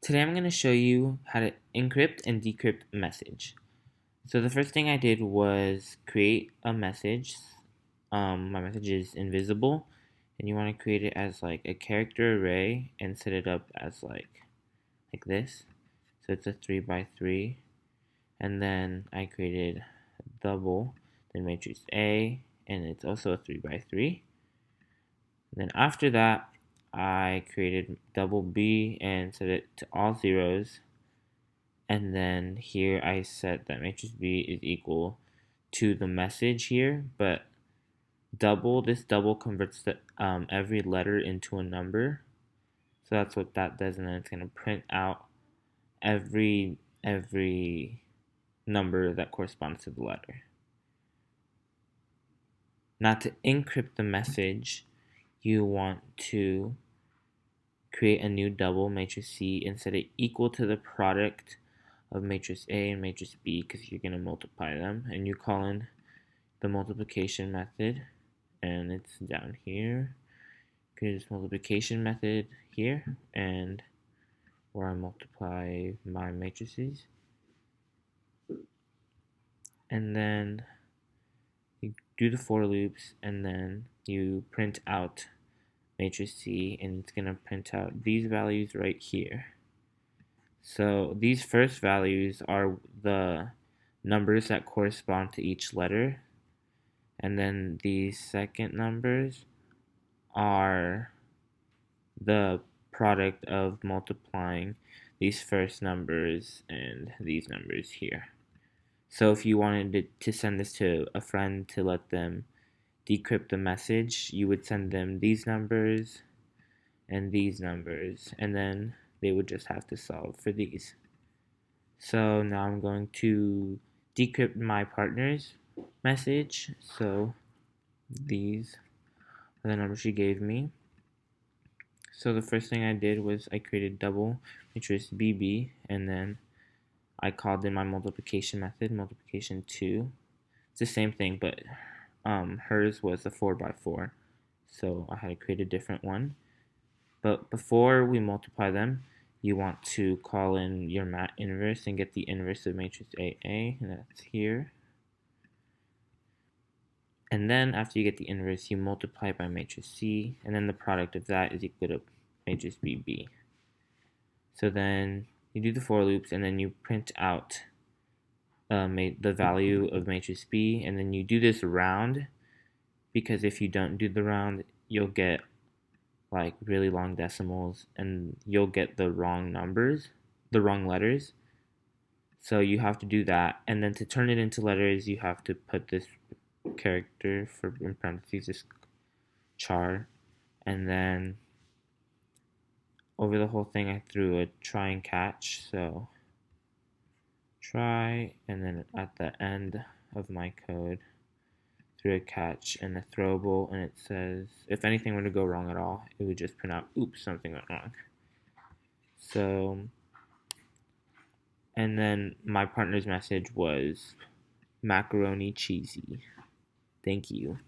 Today I'm going to show you how to encrypt and decrypt a message. So the first thing I did was create a message. My message is invisible, and you want to create it as like a character array and set it up as like this. So it's a 3 by 3, and then I created a double, then matrix A, and it's also a 3 by 3. And then after that, I created double B and set it to all zeros. And then here I set that matrix B is equal to the message here, but this double converts every letter into a number. So that's what that does, and then it's going to print out every number that corresponds to the letter. Now to encrypt the message, you want to create a new double matrix C and set it equal to the product of matrix A and matrix B because you're going to multiply them, and you call in the multiplication method, and it's down here. Create this multiplication method here, and where I multiply my matrices, and then you do the for loops, and then you print out matrix C, and it's going to print out these values right here. So these first values are the numbers that correspond to each letter, and then these second numbers are the product of multiplying these first numbers and these numbers here. So if you wanted to send this to a friend to let them decrypt the message, you would send them these numbers and these numbers, and then they would just have to solve for these. So now I'm going to decrypt my partner's message. So these are the numbers she gave me. So the first thing I did was I created double matrix BB, and then I called in my multiplication method, multiplication 2. It's the same thing, but hers was a 4 by 4, so I had to create a different one. But before we multiply them, you want to call in your mat inverse and get the inverse of matrix AA, and that's here. And then after you get the inverse, you multiply by matrix C, and then the product of that is equal to matrix BB. So then you do the for loops, and then you print out the value of matrix B, and then you do this round, because if you don't do the round, you'll get like really long decimals, and you'll get the wrong numbers, the wrong letters. So you have to do that, and then to turn it into letters, you have to put this character for in parentheses, this char, and then over the whole thing I threw a try and catch. So try, and then at the end of my code through a catch and a throwable, and it says if anything were to go wrong at all, it would just print out, oops, something went wrong. So, and then my partner's message was macaroni cheesy. Thank you.